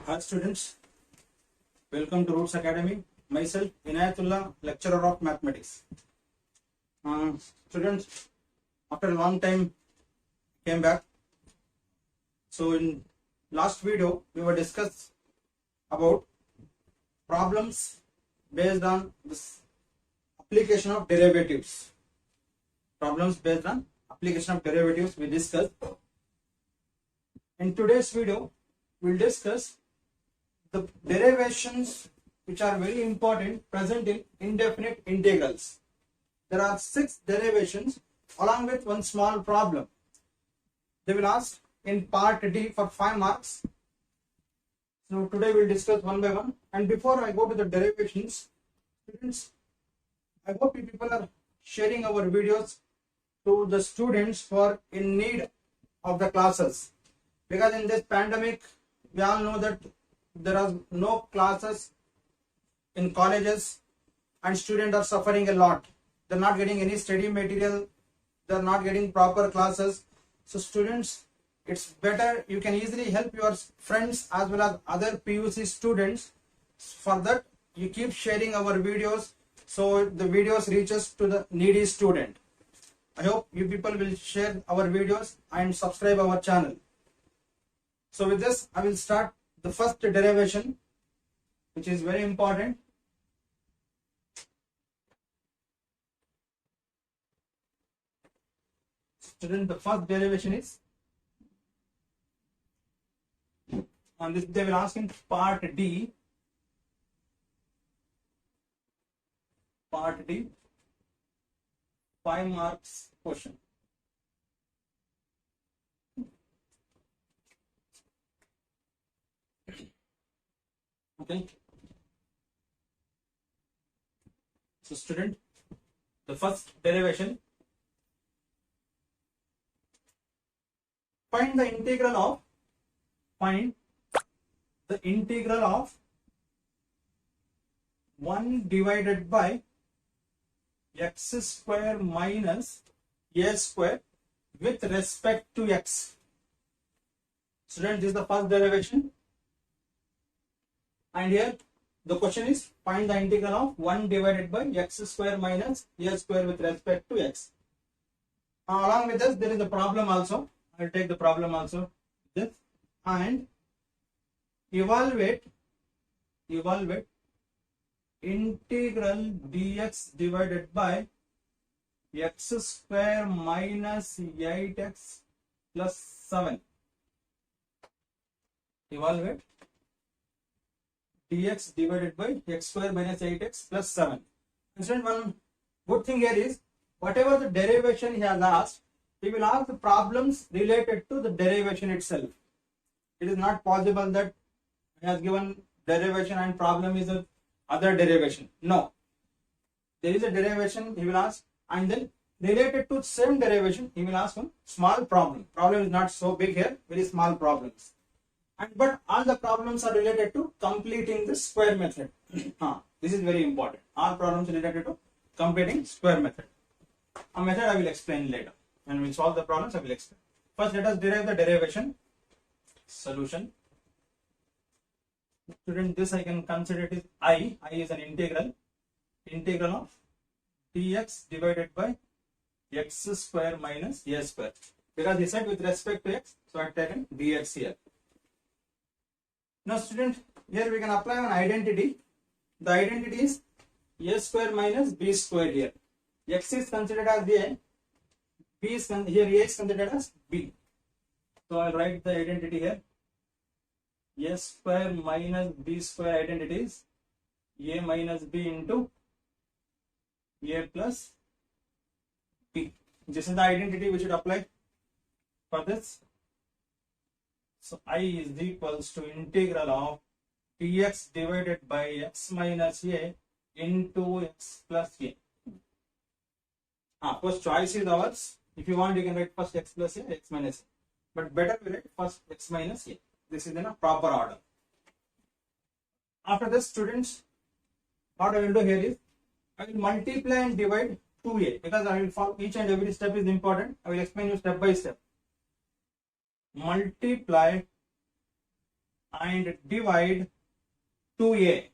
Hi students, welcome to Roots Academy. Myself Inayatullah, lecturer of mathematics. Students, after a long time came back. So in last video we were discussed about problems based on this application of derivatives. Problems based on application of derivatives we discussed. In today's video we'll discuss the derivations which are very important present in indefinite integrals. There are 6 derivations along with one small problem. They will ask in part D for 5 marks. So today we'll discuss one by one. And before I go to the derivations, students, I hope you people are sharing our videos to the students who are in need of the classes. Because in this pandemic, we all know that there are no classes in colleges and students are suffering a lot. They're not getting any study material, they're not getting proper classes. So students, it's better you can easily help your friends as well as other PUC students. For that, you keep sharing our videos so the videos reaches to the needy student. I hope you people will share our videos and subscribe our channel. So with this, I will start the first derivation, which is very important. Student, the first derivation is, on this they will ask in part D, 5 marks question. Okay. So student, the first derivation, find the integral of 1 divided by x square minus a square with respect to x. Student, this is the first derivation. And here the question is find the integral of 1 divided by x square minus a square with respect to x. Along with this, there is a problem also. I will take the problem also. This and evaluate integral dx divided by x square minus 8x plus 7. Evaluate dx divided by x square minus 8x plus 7. And one good thing here is, whatever the derivation he has asked, he will ask the problems related to the derivation itself. It is not possible that he has given derivation and problem is a other derivation. No. There is a derivation he will ask, and then related to same derivation he will ask one small problem. Problem is not so big here, very small problems. But all the problems are related to completing the square method. This is very important. All problems related to completing square method. A method I will explain later. When we solve the problems, I will explain. First, let us derive the derivation. Solution. Student, this I can consider it is I. I is an integral. Integral of dx divided by x square minus a square. Because he said with respect to x, so I have taken dx here. Now student, here we can apply an identity. The identity is a square minus b square here. X is considered as a, b is here a is considered as b. So I will write the identity here. A square minus b square identity is a minus b into a plus b. This is the identity we should apply for this. So I is equals to integral of dx divided by x minus a into x plus a. First choice is ours. If you want, you can write first x plus a, x minus a. But better we write first x minus a. This is in a proper order. After this, students, what I will do here is, I will multiply and divide 2a, because I will follow each and every step is important. I will explain you step by step. Multiply and divide 2a.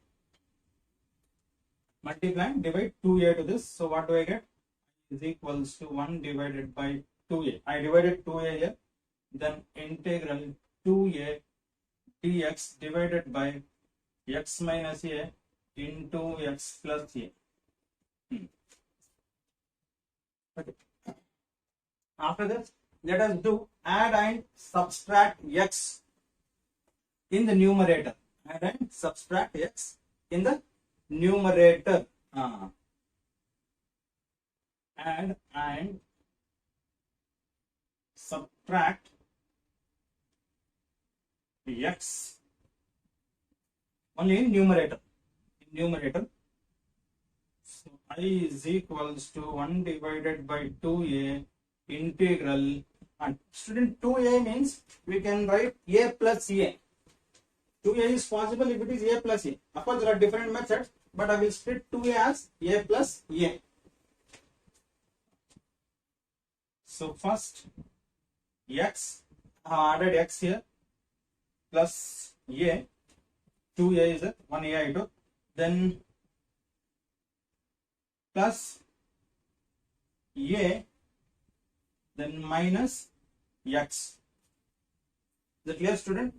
Multiply and divide 2a to this. So what do I get? Is equals to 1 divided by 2a. I divided 2a here. Then integral 2a dx divided by x minus a into x plus a. Okay. After this, let us do add and subtract x in the numerator. Add and subtract x in the numerator. Add and subtract x only in numerator. So I is equals to 1 divided by 2a integral, and student 2a means we can write a plus a. 2a is possible if it is a plus a. Of course, there are different methods, but I will split 2a as a plus a. So first x, I added x here plus a, 2a is a 1a I took, then plus a, then minus x. Is it clear, student?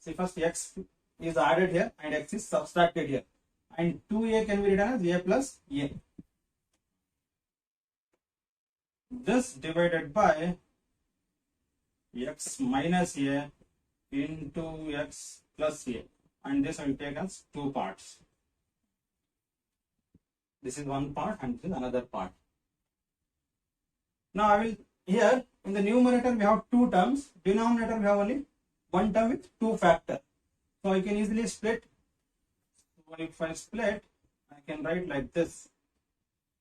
See, first x is added here and x is subtracted here, and 2a can be written as a plus a. This divided by x minus a into x plus a, and this I will take as two parts. This is one part and this is another part. Now I will, here in the numerator we have two terms, denominator we have only one term with two factor. So I can easily split. So if I split, I can write like this.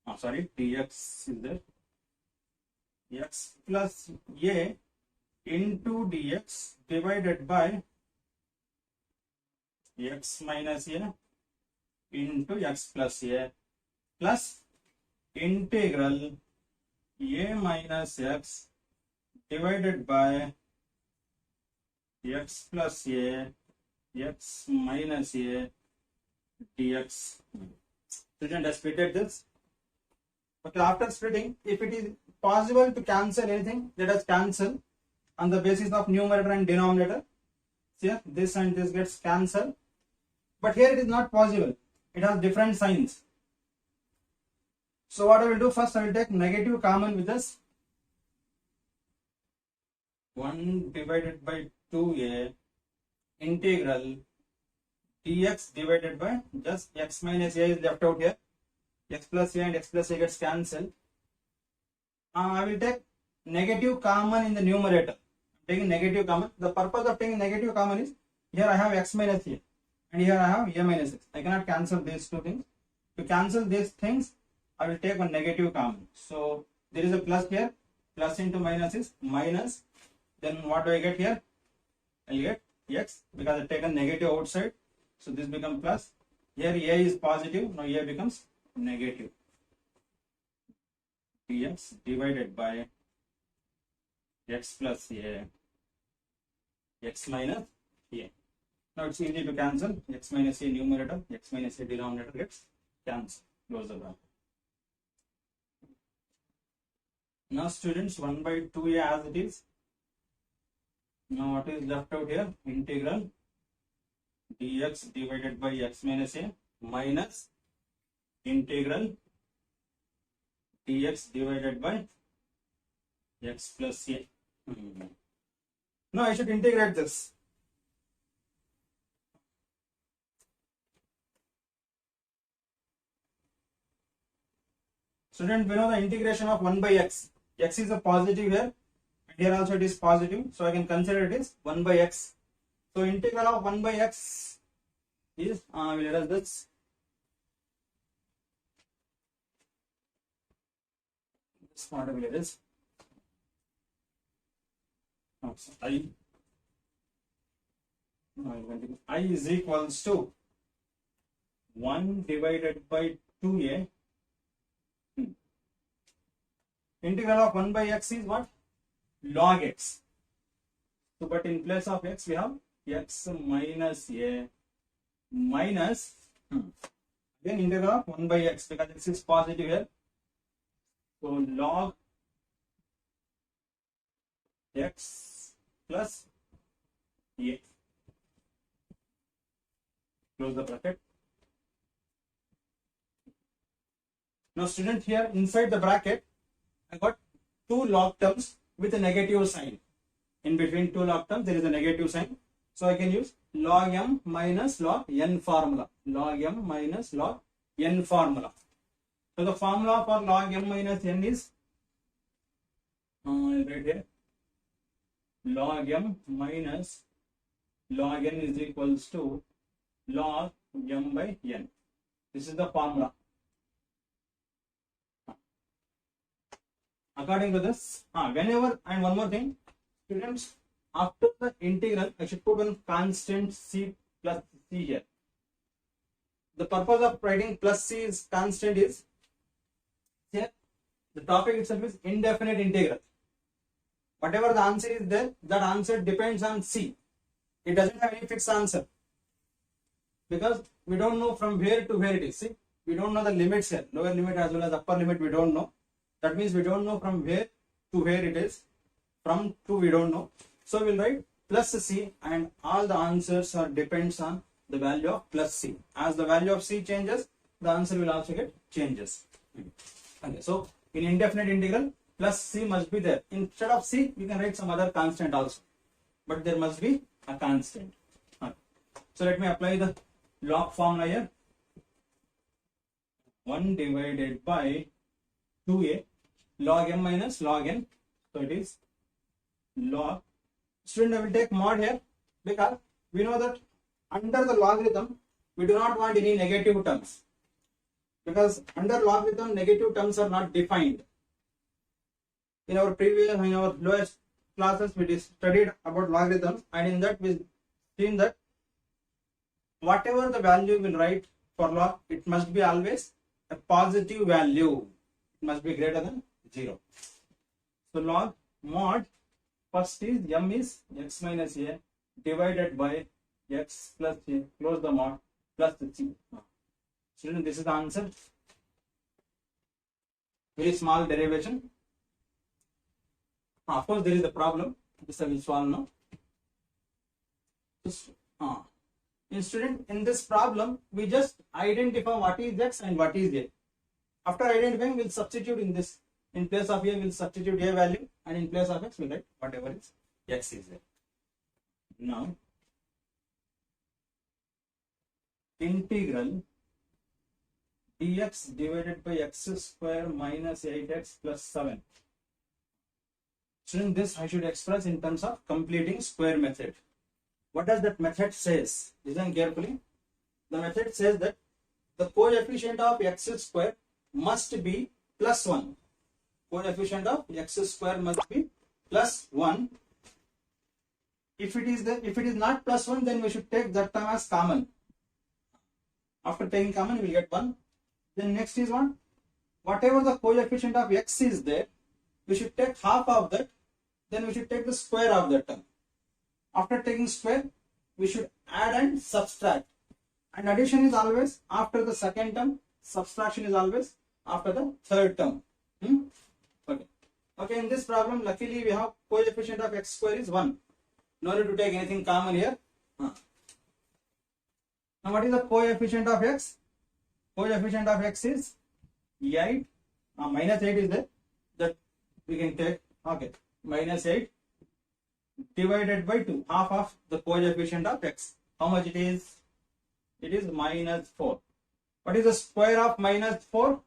Dx is there. X plus a into dx divided by x minus a into x plus a plus integral a minus x divided by x plus a x minus a dx. Student has splitted this. Okay, after splitting, if it is possible to cancel anything, let us cancel on the basis of numerator and denominator. See here, this and this gets cancelled, but here it is not possible. It has different signs. So what I will do, first I will take negative common with this. 1 divided by 2a integral dx divided by just x minus a is left out here. X plus a and x plus a gets cancelled. I will take negative common in the numerator. Taking negative common. The purpose of taking negative common is, here I have x minus a and here I have a minus x. I cannot cancel these two things. To cancel these things, I will take one negative common. So there is a plus here. Plus into minus is minus. Then what do I get here? I will get x because I have taken negative outside. So this becomes plus. Here a is positive. Now a becomes negative. Dx divided by x plus a x minus a. Now it's easy to cancel. X minus a numerator, x minus a denominator gets cancelled. Close the bracket. Now students, 1 by 2a as it is. Now what is left out here? Integral dx divided by x minus a minus integral dx divided by x plus a. Now I should integrate this. Student, we know the integration of 1 by x. X is a positive here, and here also it is positive, so I can consider it is 1 by x. So integral of 1 by x is, let us this. This part of it is I is equals to 1 divided by 2a. Integral of 1 by x is what? Log x. So, but in place of x we have x minus a minus then integral of 1 by x because x is positive here. So log x plus a. Close the bracket. Now student, here inside the bracket I got two log terms with a negative sign. In between two log terms there is a negative sign. So I can use log m minus log n formula. Log m minus log n formula. So the formula for log m minus n is right here. Log m minus log n is equals to log m by n. This is the formula. According to this, whenever, and one more thing, students, after the integral, I should put one constant c plus c here. The purpose of writing plus c is constant is here. The topic itself is indefinite integral. Whatever the answer is there, that answer depends on c. It doesn't have any fixed answer because we don't know from where to where it is. See, we don't know the limits here, lower limit as well as upper limit. We don't know. That means we don't know from where to where it is. From to we don't know. So we'll write plus c, and all the answers are depends on the value of plus c. As the value of c changes, the answer will also get changes. Okay, so in indefinite integral, plus c must be there. Instead of c, you can write some other constant also, but there must be a constant. Okay. So let me apply the log formula here. 1 divided by 2a log m minus log n. So it is log. Student, I will take mod here because we know that under the logarithm we do not want any negative terms, because under logarithm negative terms are not defined. In our lowest classes we studied about logarithms, and in that we seen that whatever the value we will write for log, it must be always a positive value. It must be greater than 0. So log mod, first is m is x minus a divided by x plus a, close the mod, plus c. Student, this is the answer. Very small derivation. Of course there is a problem. This I will solve now. In this problem we just identify what is x and what is a. After identifying, we'll substitute in this. In place of a, we'll substitute a value, and in place of x, we'll write whatever is x is there. Now, integral dx divided by x square minus 8x plus 7. So in this, I should express in terms of completing square method. What does that method says? Listen carefully. The method says that the coefficient of x square must be plus 1. Coefficient of x square must be plus 1. If it is not plus 1, then we should take that term as common. After taking common, we will get 1. Then next is what? Whatever the coefficient of x is there, we should take half of that. Then we should take the square of that term. After taking square, we should add and subtract. And addition is always after the second term. Subtraction is always after the third term. Okay, in this problem, luckily we have coefficient of x square is 1. No need to take anything common here. Now what is the coefficient of x? Coefficient of x is 8. Minus 8 is there. That we can take. Okay, minus 8 divided by 2. Half of the coefficient of x. How much it is? It is minus 4. What is the square of minus 4?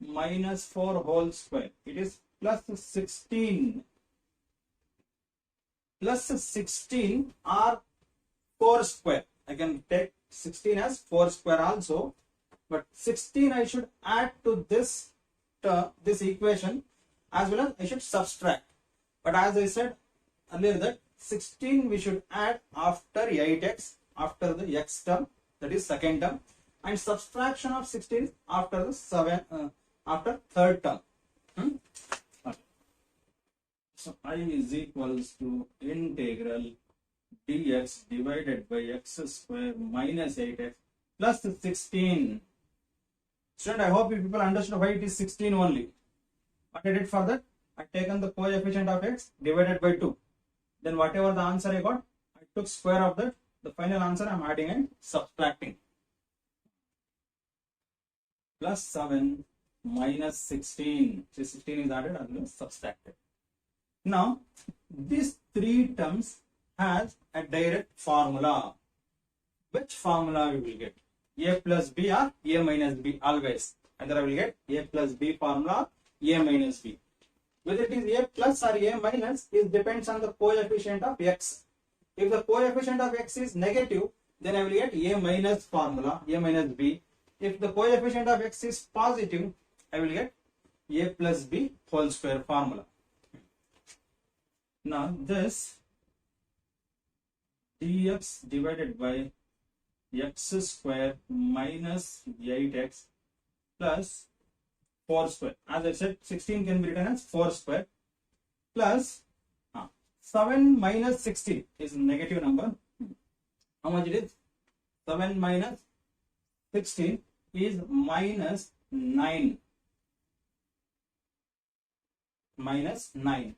Minus 4 whole square. It is plus 16. Plus 16 or 4 square. I can take 16 as 4 square also. But 16 I should add to this equation, as well as I should subtract. But as I said earlier that 16 we should add after 8x, after the x term, that is second term, and subtraction of 16 after the after third term. Okay. So I is equals to integral dx divided by x square minus 8x plus 16. Student, I hope you people understood why it is 16 only. What I did for that? I taken the coefficient of x divided by 2. Then whatever the answer I got, I took square of that. The final answer I am adding and subtracting. Plus 7 minus 16. So 16 is added and subtracted. Now, these three terms has a direct formula. Which formula we will get? A plus B or A minus B always. Either I will get A plus B formula, A minus B. Whether it is A plus or A minus, it depends on the coefficient of x. If the coefficient of x is negative, then I will get A minus formula, A minus B. If the coefficient of x is positive, I will get A plus B whole square formula. Now this dx divided by x square minus 8x plus 4 square. As I said, 16 can be written as 4 square plus 7 minus 16 is a negative number. How much it is? 7 minus 16 is minus 9. Minus 9.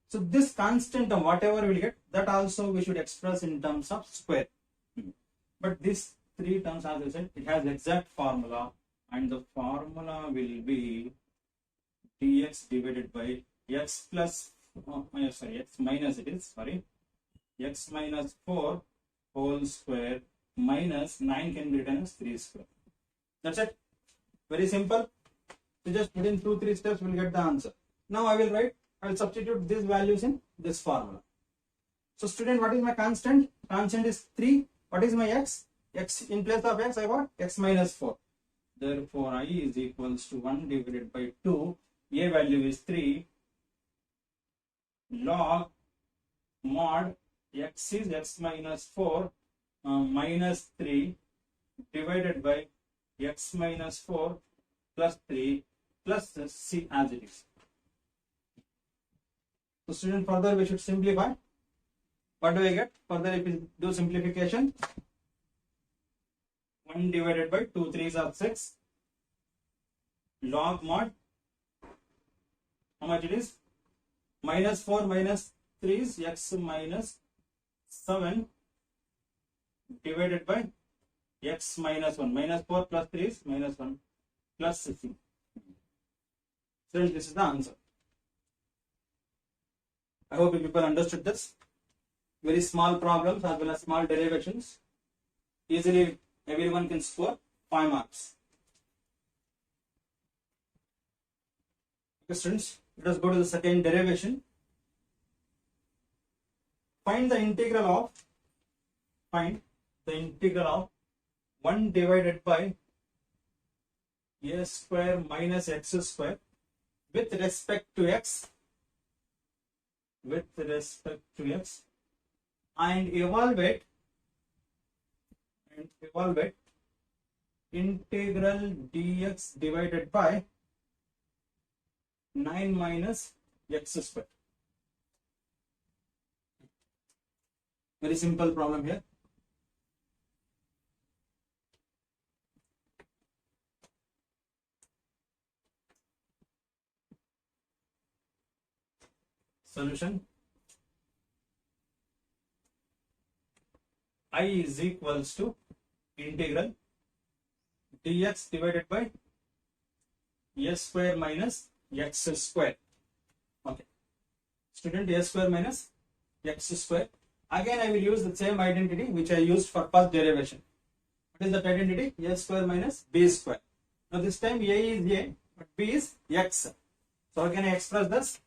So this constant term, whatever we will get, that also we should express in terms of square. But these three terms, as I said, it has exact formula, and the formula will be dx divided by x plus x minus x minus 4 whole square minus 9 can be written as 3 square. That's it. Very simple. So just put in 2-3 steps, we'll get the answer. Now I will substitute these values in this formula. So student, what is my constant? Constant is 3. What is my x? X in place of x I got x minus 4. Therefore I is equals to 1 divided by 2. A value is 3. Log mod x is x minus 4 minus 3 divided by x minus 4 plus 3 plus c as it is. So student, further we should simplify. What do I get? Further if we do simplification, 1 divided by 2 3s are 6. Log mod, how much it is? Minus 4 minus 3 is x minus 7 divided by x minus 1. Minus 4 plus 3 is minus 1 plus 16. So this is the answer. I hope you people understood this. Very small problems as well as small derivations. Easily everyone can score 5 marks. Okay students, let us go to the second derivation. Find the integral of 1 divided by a square minus x square with respect to x and evaluate integral dx divided by 9 minus x square. Very simple problem here. Solution: I is equals to integral dx divided by a square minus x square. Okay, student, a square minus x square. Again I will use the same identity which I used for first derivation. What is that identity? A square minus b square. Now this time a is a but b is x. So how can I express this?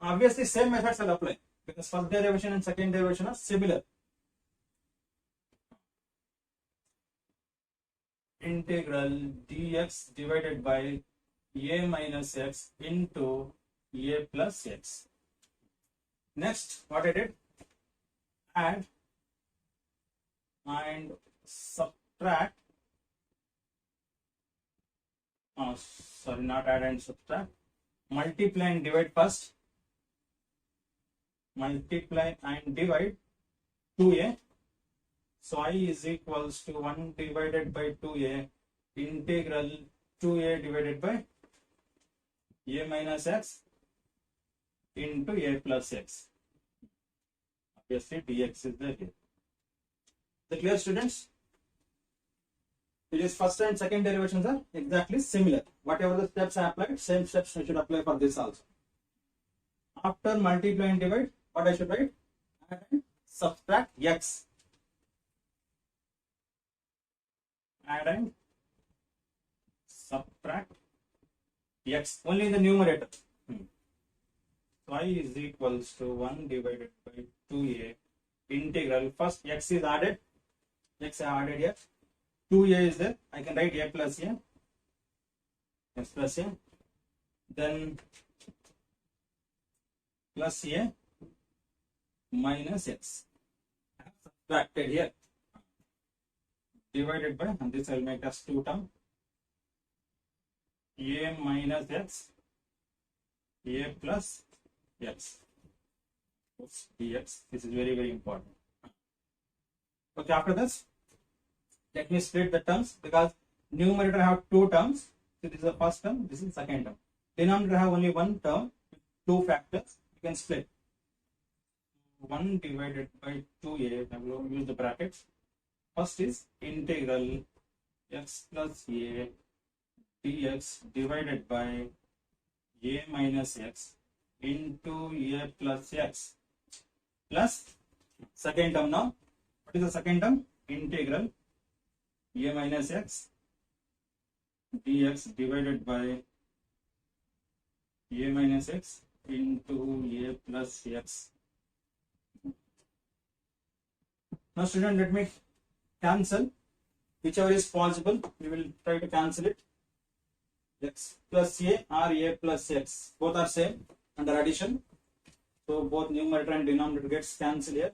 Obviously same methods will apply because first derivation and second derivation are similar. Integral dx divided by a minus x into a plus x. Next, what I did? Add and subtract. Oh, sorry, not add and subtract. Multiply and divide first. multiply and divide 2a. So I is equals to 1 divided by 2a integral 2a divided by a minus x into a plus x. Obviously dx is there here. The clear, students? It is first and second derivations are exactly similar. Whatever the steps I applied, same steps I should apply for this also. After multiply and divide, what I should write? Add and subtract x. Add and subtract x only in the numerator. So I is equals to 1 divided by 2a integral. First x is added. X I added here. 2a is there. I can write a plus a. X plus a. Then plus a minus x. I have subtracted here. Divided by, and this I will make as 2 term. A minus x. A plus x. Dx. This is very, very important. Okay, after this, let me split the terms because numerator I have 2 terms. So this is the first term, this is the second term. Denominator I have only 1 term, 2 factors. You can split. 1 divided by 2a, I will use the brackets. First is integral x plus a dx divided by a minus x into a plus x plus second term now. What is the second term? Integral a minus x dx divided by a minus x into a plus x. Now student, let me cancel whichever is possible. We will try to cancel it. X plus a or a plus x, both are same under addition. So both numerator and denominator gets cancelled here.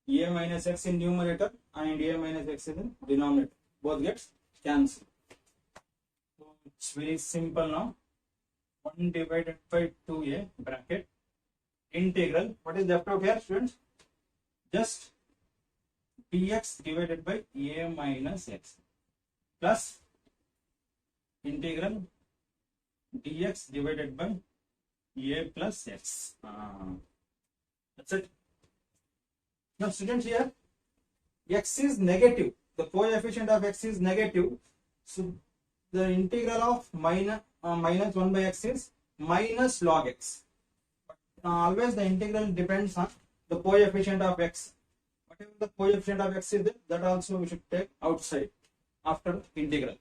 A minus x in numerator and a minus x in denominator, both gets cancelled. So it's very simple now. 1 divided by 2a bracket integral. What is left out here, students? Just dx divided by a minus x plus integral dx divided by a plus x. That's it. Now students, here x is negative. The coefficient of x is negative. So the integral of minus 1 by x is minus log x. Always the integral depends on the coefficient of x. Whatever the coefficient of x is there, that also we should take outside after integral.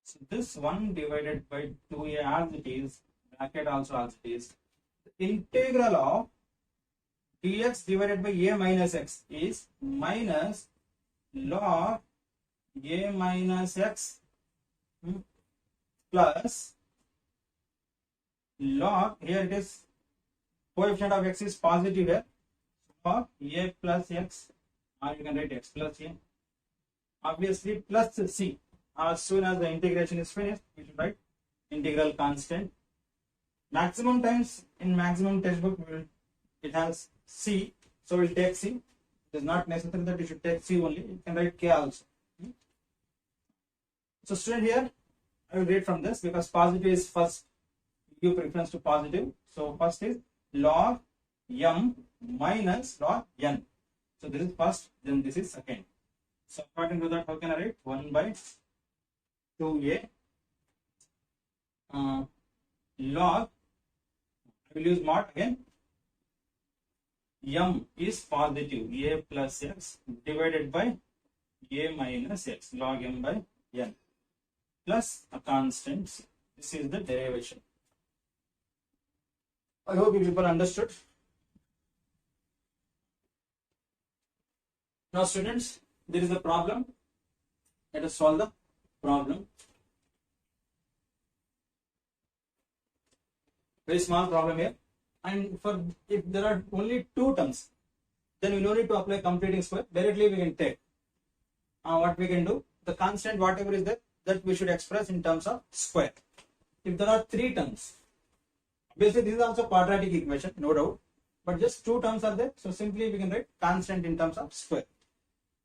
So this 1 divided by 2a as it is, bracket also as it is, the integral of dx divided by a minus x is minus log a minus x plus log, here it is coefficient of x is positive here, log a plus x, or you can write x plus a, obviously plus c. As soon as the integration is finished, we should write integral constant. Maximum times in maximum textbook it has c, so we'll take c. It is not necessary that you should take c only, you can write k also. So student, here I will read from this because positive is first, give preference to positive. So first is log m minus log n. So this is first, then this is second. So according to that, how can I write? 1 by 2a log, I will use mod again, m is positive, a plus x divided by a minus x, log m by n, plus a constant. This is the derivation. I hope you people understood. Now students, there is a problem. Let us solve the problem. Very small problem here. And for if there are only 2 terms, then we no need to apply completing square. Directly we can take. What we can do, the constant whatever is there, that we should express in terms of square. If there are 3 terms, Basically, this is also quadratic equation, no doubt. But just two terms are there. So simply we can write constant in terms of square.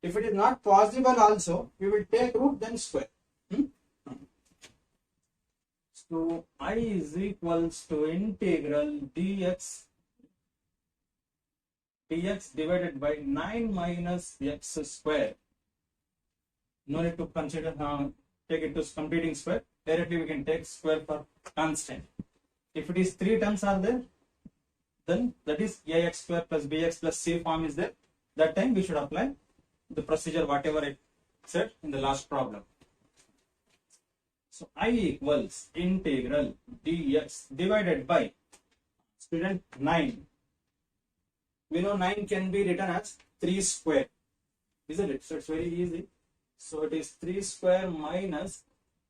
If it is not possible also, we will take root then square. So I is equals to integral dx divided by 9 minus x square. No need to consider take it to completing square. Directly we can take square for constant. If it is three terms are there, then that is ax square plus bx plus c form is there. That time we should apply the procedure whatever I said in the last problem. So I equals integral dx divided by, student, 9. We know 9 can be written as 3 square, isn't it? So it's very easy. So it is 3 square minus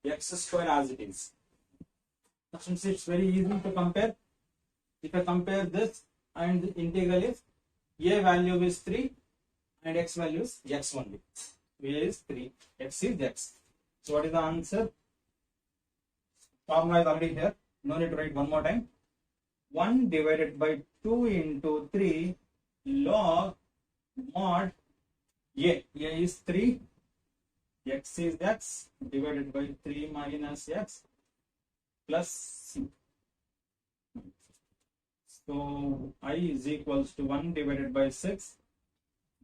x square as it is. Since it's very easy to compare, if I compare this and the integral is a value is 3 and x value is x only. A is 3, x is x. So what is the answer? Formula is already here. No need to write one more time. 1 divided by 2 into 3 log mod a. A is 3, x is x divided by 3 minus x plus c. So I is equals to 1 divided by 6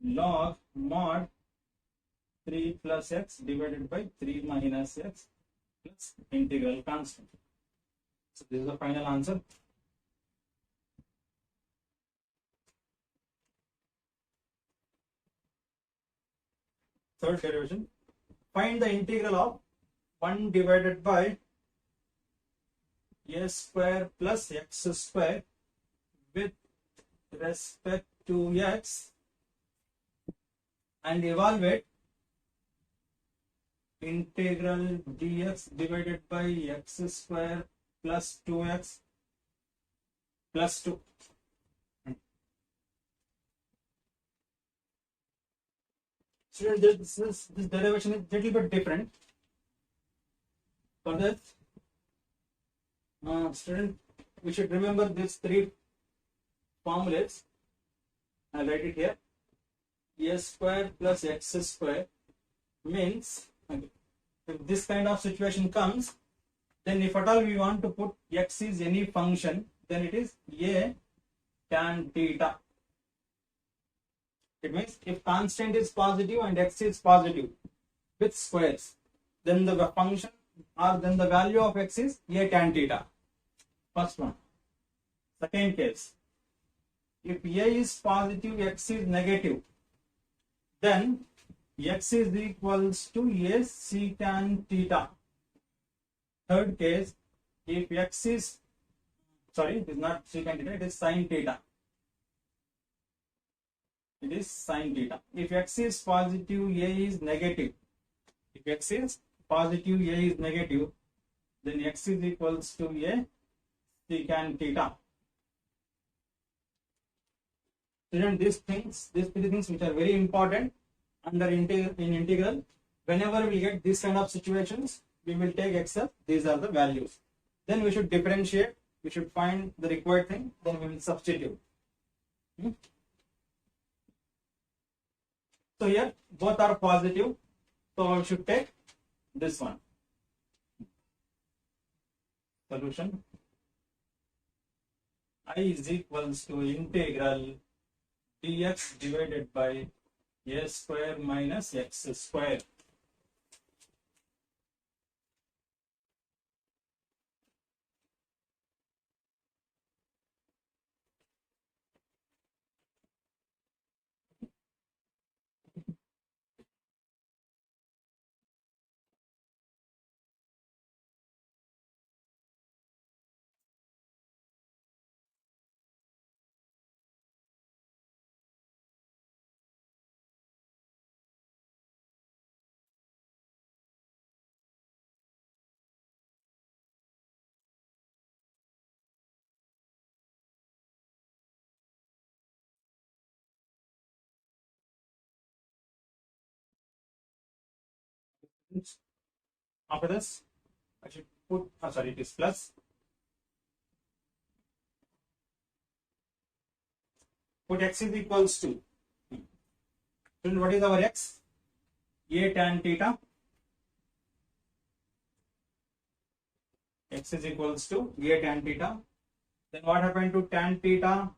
log mod 3 plus x divided by 3 minus x plus integral constant. So this is the final answer. Third derivation. Find the integral of 1 divided by a square plus x square with respect to x and evaluate integral dx divided by x square plus 2x plus 2. Student, this derivation is a little bit different. For that, student, we should remember these three formulas. I'll write it here. A square plus x square means, okay, if this kind of situation comes, then if at all we want to put x is any function, then it is a tan theta. It means if constant is positive and x is positive with squares, then the function or then the value of x is a tan theta. First one. Second case, if a is positive, x is negative, then x is equals to a secant theta. Third case, if x is, sorry, it is not secant theta, it is sin theta. It is sin theta. If x is positive, a is negative. If x is positive, a is negative, then x is equals to a secant theta. Student, these three things which are very important under in integral, whenever we get this kind of situations, we will take except these are the values. Then we should differentiate, we should find the required thing, then we will substitute. So here both are positive, so we should take this one. Solution. I is equals to integral dx divided by a square minus x square. After this, I should put, sorry, it is plus Put x is equals to, then what is our x? A tan theta. X is equals to A tan theta. Then what happened to tan theta?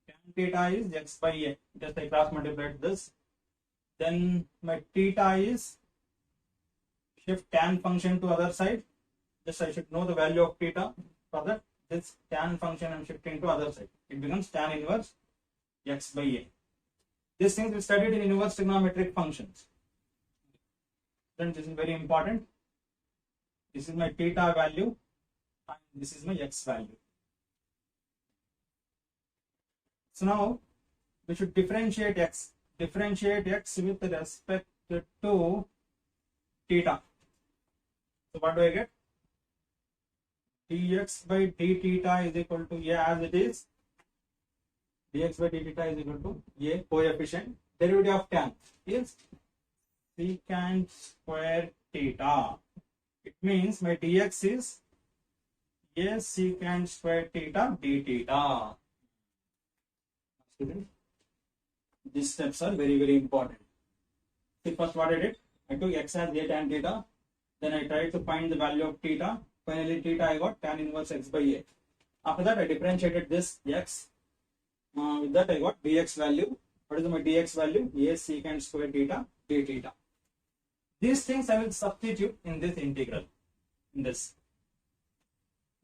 Tan theta is x by A. Just I cross multiplied this. Then my theta is, shift tan function to other side. Just I should know the value of theta. For that, this tan function I am shifting to other side. It becomes tan inverse x by A. These things we studied in inverse trigonometric functions. Then this is very important. This is my theta value and this is my x value. So now we should differentiate x. Differentiate x with respect to theta. So what do I get? Dx by d theta is equal to A as it is. Dx by d theta is equal to A coefficient. Derivative of tan is secant square theta. It means my dx is A secant square theta d theta. Student, these steps are very, very important. See, first what I did, I took x as A tan theta. Then I tried to find the value of theta. Finally, theta I got tan inverse x by A. After that, I differentiated this x. With that, I got dx value. What is my dx value? A secant square theta d theta. These things I will substitute in this integral. In this.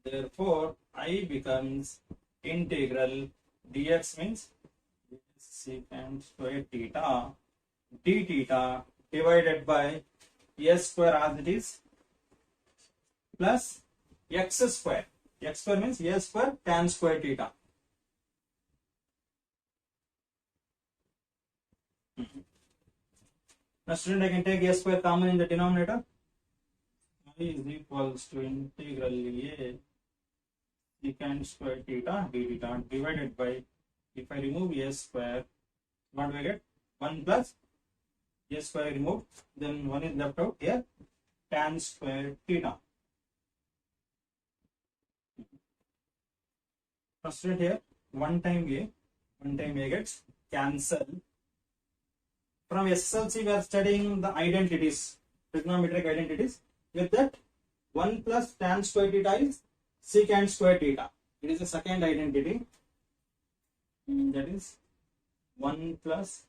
Therefore, I becomes integral dx means secant square theta d theta divided by a square as it is plus x square. X square means a square tan square theta. Now student, I can take a square common in the denominator. I is equals to integral A secant square theta d theta divided by, if I remove a square, what do I get? 1 plus a square removed, then 1 is left out here, tan square theta. Consider here 1 time A gets cancel. From SLC we are studying the identities, trigonometric identities. With that, 1 plus tan square theta is secant square theta. It is the second identity. That is 1 plus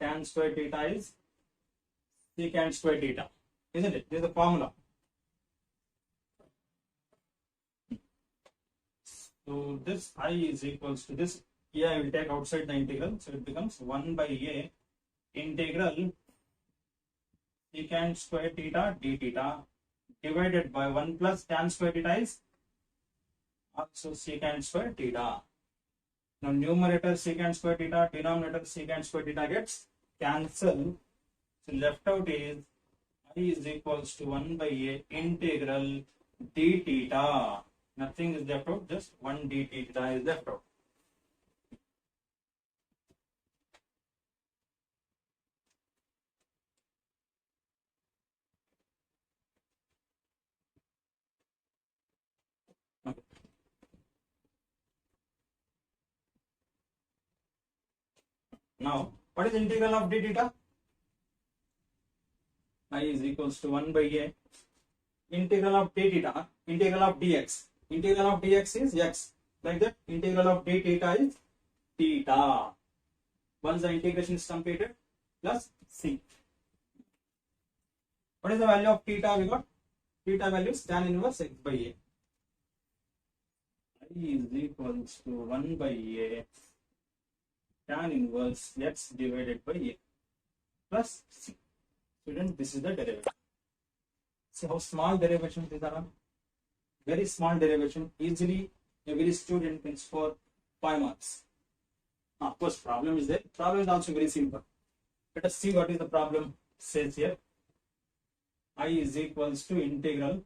tan square theta is secant square theta. Isn't it? This is the formula. So this I is equals to this. Here I will take outside the integral. So it becomes 1 by A integral secant square theta d theta divided by 1 plus tan square theta is also secant square theta. Now numerator secant square theta, denominator secant square theta gets cancelled. So left out is I is equals to 1 by A integral d theta. Nothing is left out, just 1 d theta is left out. Okay. Now, what is integral of d theta? I is equals to 1 by A integral of d theta, integral of dx. Integral of dx is x. Like that, integral of d theta is theta. Once the integration is completed, plus c. What is the value of theta we got? Theta value is tan inverse x by A. I is equals to 1 by A tan inverse x divided by A plus c. Student, this is the derivation. See how small derivations these are. Very small derivation. Easily every student can score 5 marks. Of course, problem is there. Problem is also very simple. Let us see what is the problem says here. I is equals to integral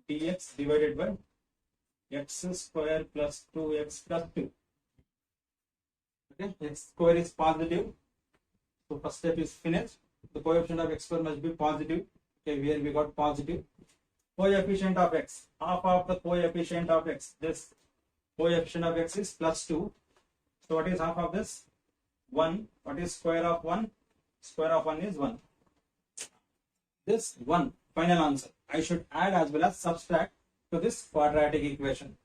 dx divided by x square plus 2x plus 2. Okay, x square is positive. So first step is finished. The coefficient of x square must be positive. Okay, here we got positive. Coefficient of x, half of the coefficient of x. This coefficient of x is plus 2. So what is half of this? 1. What is square of 1? Square of 1 is 1. This 1, final answer. I should add as well as subtract to this quadratic equation.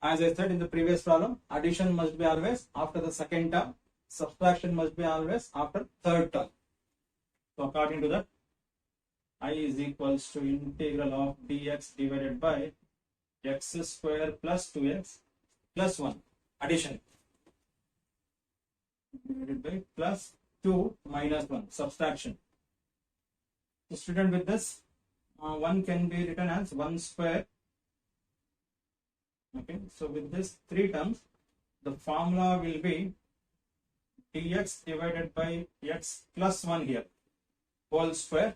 As I said in the previous problem, addition must be always after the second term, subtraction must be always after third term. So according to that, I is equals to integral of dx divided by x square plus 2x plus 1, addition, divided by plus 2 minus 1, subtraction. So student, with this 1 can be written as 1 square. Okay, so with this 3 terms, the formula will be dx divided by x plus 1 here, whole square,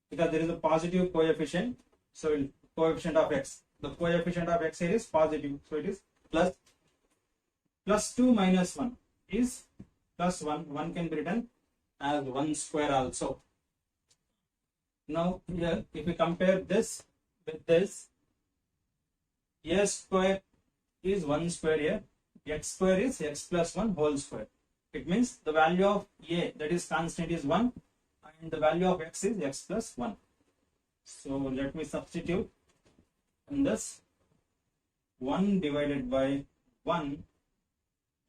because there is a positive coefficient. So coefficient of x, the coefficient of x here is positive, so it is plus 2 minus 1 is plus 1. 1 can be written as 1 square also. Now here, if we compare this with this, a square is 1 square here, x square is x plus 1 whole square. It means the value of a, that is constant, is 1, and the value of x is x plus 1. So let me substitute in this. 1 divided by 1,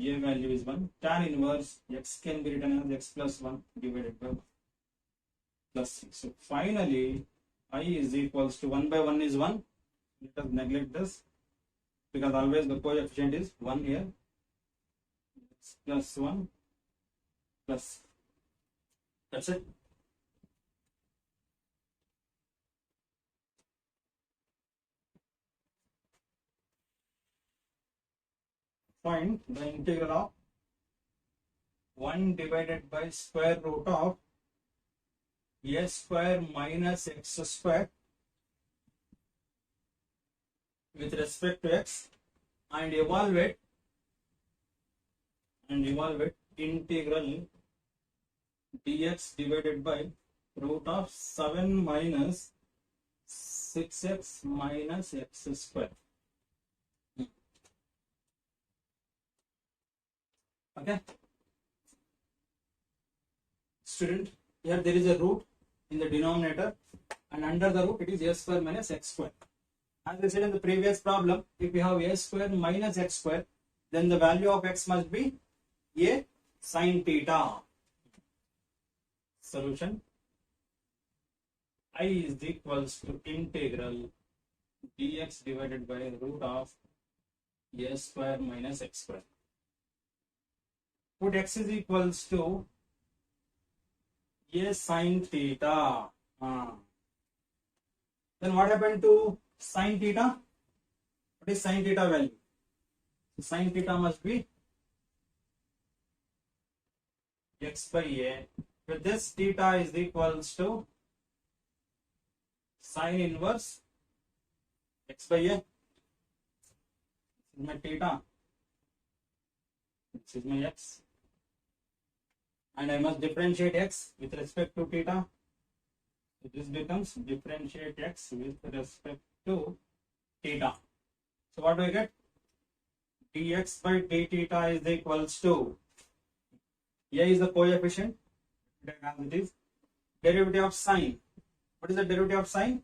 a value is 1. Tan inverse x can be written as x plus 1 divided by 1 plus 6. So finally, I is equals to 1 by 1 is 1. Let us neglect this, because always the coefficient is 1 here. X plus 1 plus. That's it. Find the integral of 1 divided by square root of a square minus x square with respect to x, and evaluate integral dx divided by root of 7 minus 6x minus x square. Okay, student, here there is a root in the denominator, and under the root it is a square minus x square. As I said in the previous problem, if we have a square minus x square, then the value of x must be a sin theta. Solution: I is equals to integral dx divided by root of a square minus x square. Put x is equals to a sin theta. Then what happened to sin theta? What is sin theta value? Sin theta must be x by a. With this, theta is equals to sin inverse x by a. This is my theta. This is my x. And I must differentiate x with respect to theta. So this becomes differentiate x with respect to theta. So what do I get? dx by d theta is equals to, a is the coefficient, as it is, derivative of sine. What is the derivative of sine?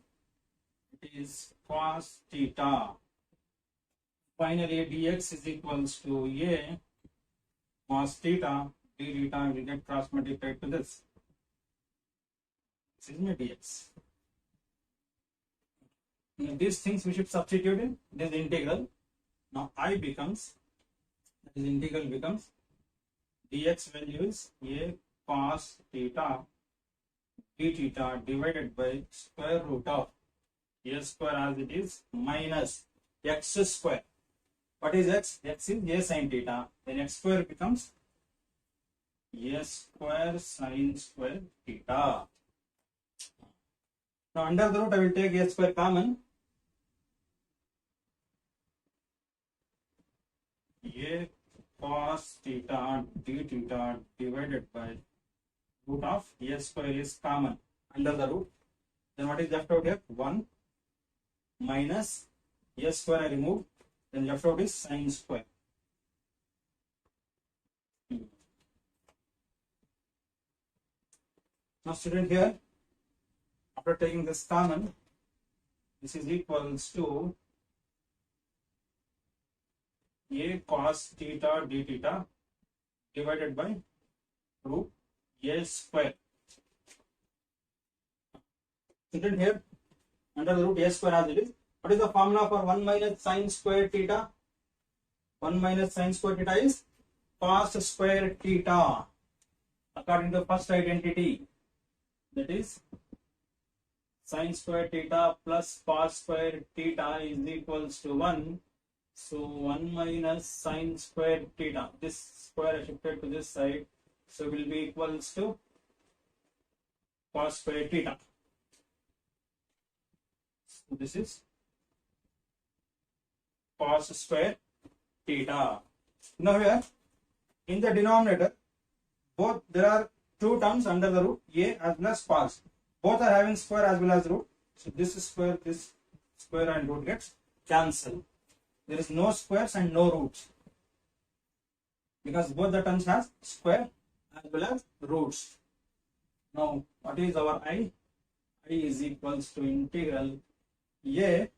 It is cos theta. Finally, dx is equals to a cos theta. D theta will get cross multiplied to this. This is my dx. Now, these things we should substitute in this integral. Now I becomes, this integral becomes, dx value is a cos theta d theta divided by square root of a square as it is minus x square. What is x? X is a sin theta. Then x square becomes a square sin square theta. Now under the root I will take a square common. A cos theta d theta divided by root of a square is common under the root. Then what is left out here? 1 minus a square I remove. Then left out is sin square. Now student, here after taking this common, this is equals to a cos theta d theta divided by root a square. Student, here under the root a square as it is, what is the formula for 1 minus sine square theta? 1 minus sine square theta is cos square theta according to first identity, that is sine square theta plus cos square theta is equals to 1. So 1 minus sine square theta, this square is shifted to this side, so will be equals to cos square theta. So this is cos square theta. Now here in the denominator, both there are two terms under the root, a as well as cos. Both are having square as well as root. So this square and root gets cancelled. There is no squares and no roots because both the terms has square as well as roots. Now what is our I? I is equals to integral a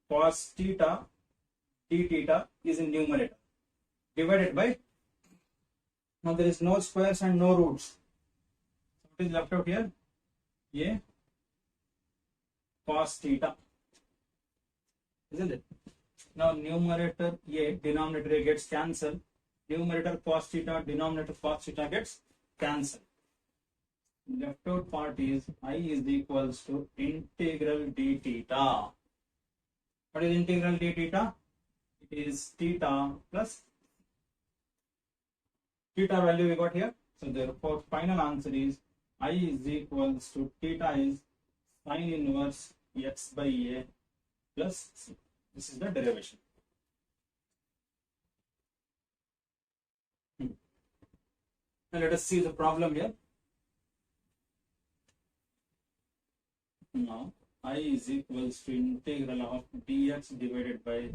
cos theta d theta is in numerator divided by, now there is no squares and no roots. So what is left out here? A cos theta, isn't it? Now numerator a, denominator a gets cancelled. Numerator cos theta, denominator cos theta gets cancelled. Left out part is I is equals to integral d theta. What is integral d theta? It is theta plus theta value we got here. So therefore final answer is I is equals to theta is sine inverse x by a plus c. This is the derivation. Now let us see the problem here. Now I is equals to integral of dx divided by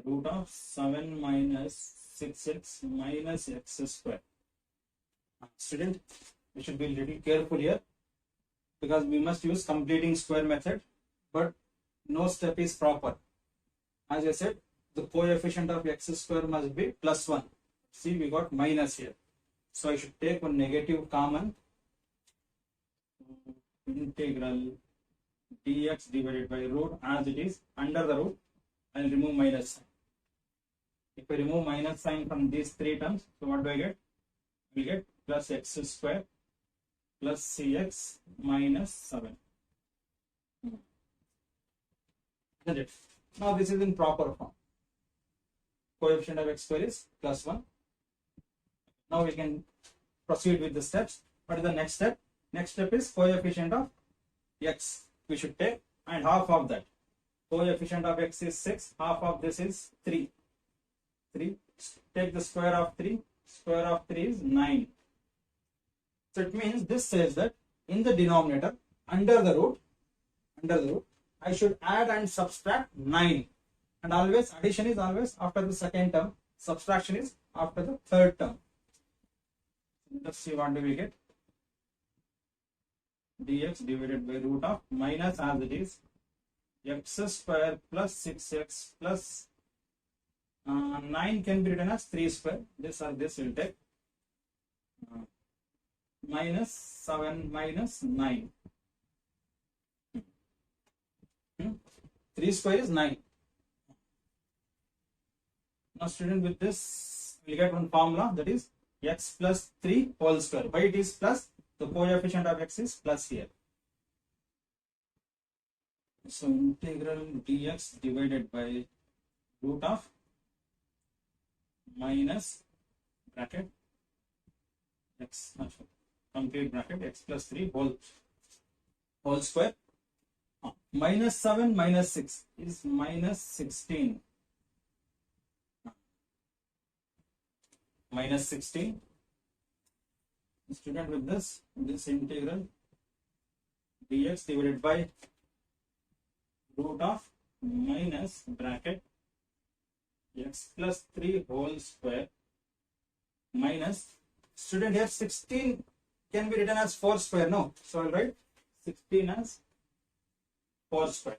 root of 7 minus 6x minus x square. Student, we should be a little careful here because we must use completing square method, but no step is proper. As I said, the coefficient of x square must be plus 1. See, we got minus here. So I should take one negative common. Integral dx divided by root as it is under the root. I will remove minus sign. If I remove minus sign from these three terms, so what do I get? We get plus x square plus cx minus 7. Isn't it? Now this is in proper form. Coefficient of x square is plus 1. Now we can proceed with the steps. What is the next step? Next step is coefficient of x. We should take and half of that. Coefficient of x is 6. Half of this is 3. 3. Take the square of 3. Square of 3 is 9. So it means this says that in the denominator under the root, I should add and subtract 9. And always addition is always after the second term. Subtraction is after the third term. Let's see what do we get. Dx divided by root of minus as it is x square plus 6x plus 9 can be written as 3 square. This or this will take minus 7 minus 9. 3 square is 9. Now student, with this we get one formula, that is x plus 3 whole square. Why it is plus? The coefficient of x is plus here. So integral dx divided by root of minus bracket x, complete bracket x plus 3 whole square. Minus 7 minus 6 is minus 16. Minus 16. Student, with this integral dx divided by root of minus bracket x plus 3 whole square minus, student, here 16 can be written as 4 square. No, so I'll write 16 as 4 square.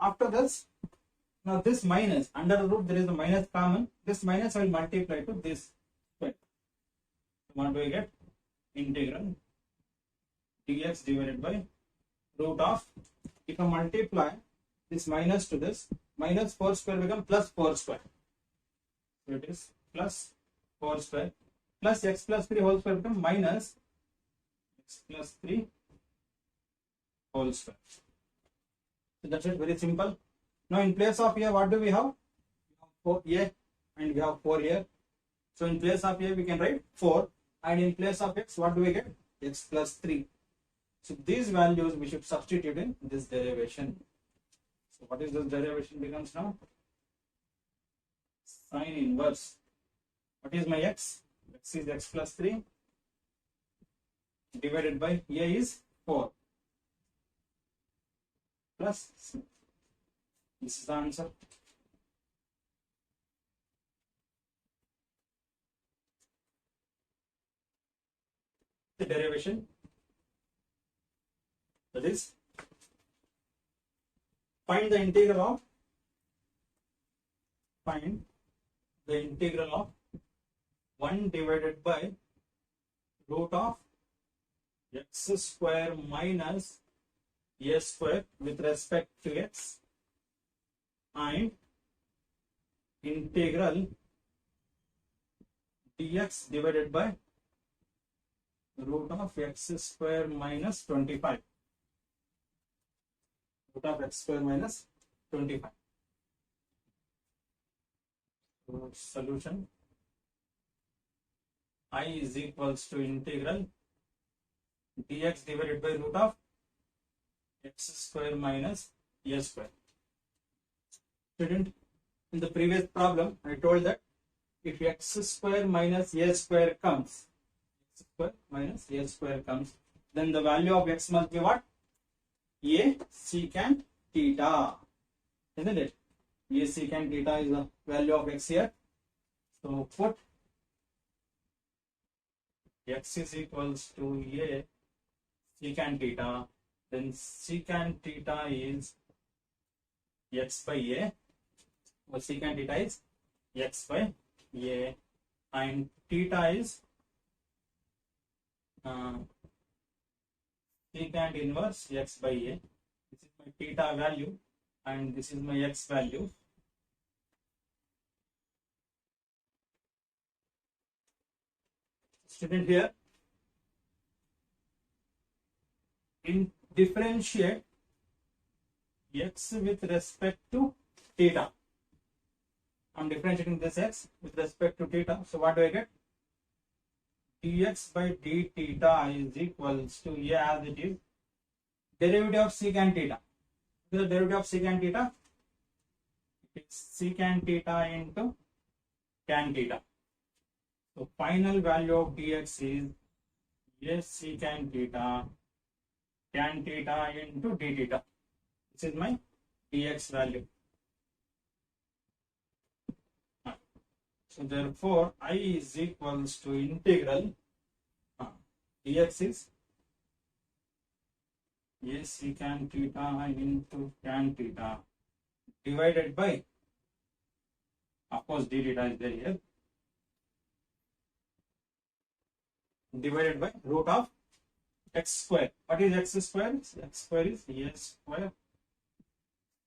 After this, now this minus, under the root there is a minus common. This minus I will multiply to this square. So what do we get? Integral dx divided by root of, if I multiply this minus to this, minus 4 square become plus 4 square. So it is plus 4 square plus x plus 3 whole square become minus x plus 3 whole square. So that's it, very simple. Now in place of a, what do we have? We have 4a and we have 4 here. So in place of a we can write 4, and in place of x what do we get? X plus 3. So these values we should substitute in this derivation. So what is this derivation becomes now? Sine inverse. What is my x? X is x plus 3 divided by a is 4 plus c. This is the answer. The derivation, that is, find the integral of find the integral of 1 divided by root of x square minus a square with respect to x, and integral dx divided by root of x square minus 25. Root of x square minus 25. So solution, I is equals to integral dx divided by root of x square minus a square. Student, in the previous problem I told that if x square minus a square comes, square minus a square comes, then the value of x must be what? A secant theta, isn't it? A secant theta is the value of x here. So put x is equals to a secant theta, then secant theta is x by a, or secant theta is x by a, and theta is secant inverse x by a. This is my theta value and this is my x value. Student, here in differentiate x with respect to theta. I'm differentiating this x with respect to theta. So what do I get? Dx by d theta is equals to a, as it is, derivative of secant theta. The derivative of secant theta, it's secant theta into tan theta. So final value of dx is a secant theta tan theta into d theta. This is my dx value. So therefore I is equals to integral dx is a secant theta into tan theta divided by, of course d theta is there here, divided by root of x square. What is x square? X square is a square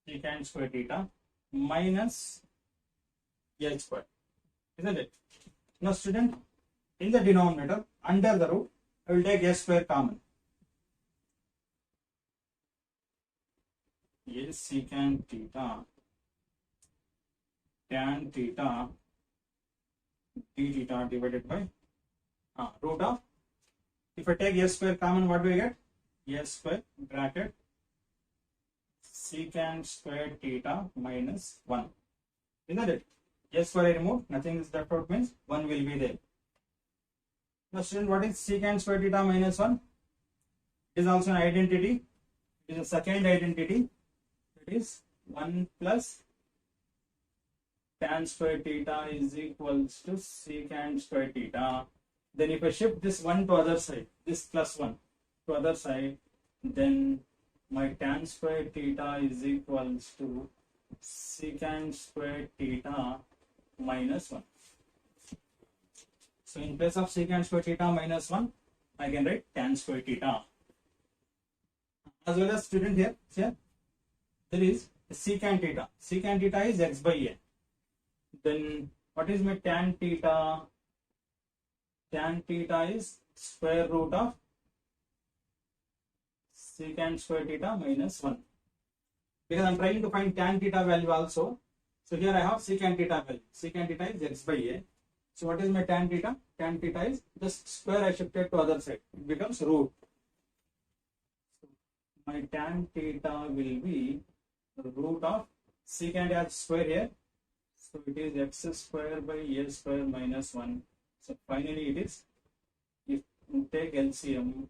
secant square theta minus a square, isn't it? Now student, in the denominator under the root I will take a square common. A secant theta tan theta d theta divided by root of, if I take a square common, what do we get? A square bracket secant square theta minus 1, isn't it? A square I remove, nothing is left out, means 1 will be there. Now student, what is secant square theta minus 1? It is also an identity. It is a second identity. It is 1 plus tan square theta is equals to secant square theta Then if I shift this 1 to other side, this plus 1 to other side, then my tan square theta is equals to secant square theta minus 1. So in place of secant square theta minus 1, I can write tan square theta. As well as student here, there is secant theta. Secant theta is x by a. Then what is my tan theta? Tan theta is square root of secant square theta minus 1. Because I am trying to find tan theta value also. So here I have secant theta value. Secant theta is x by a. So what is my tan theta? Tan theta is just square I shifted to other side. It becomes root. So my tan theta will be the root of secant as square here. So it is x square by a square minus 1. So finally it is, if you take LCM,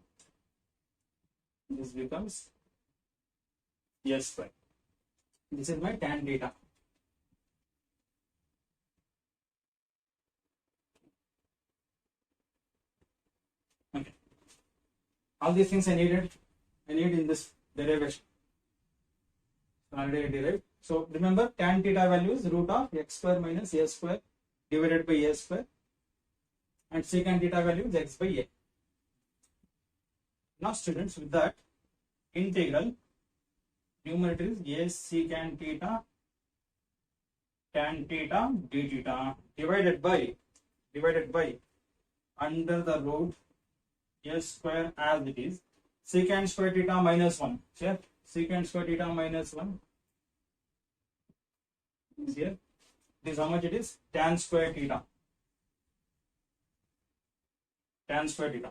this becomes a square. This is my tan theta. Okay. All these things I need in this derivation. Already derived. So remember, tan theta value is root of x square minus a square divided by a square, and secant theta value is x by a. Now students, with that, integral numerator is a secant theta tan theta d theta divided by under the root a square as it is secant square theta minus 1. Here secant square theta minus 1 is here. This how much it is? Tan square theta. Tan square theta.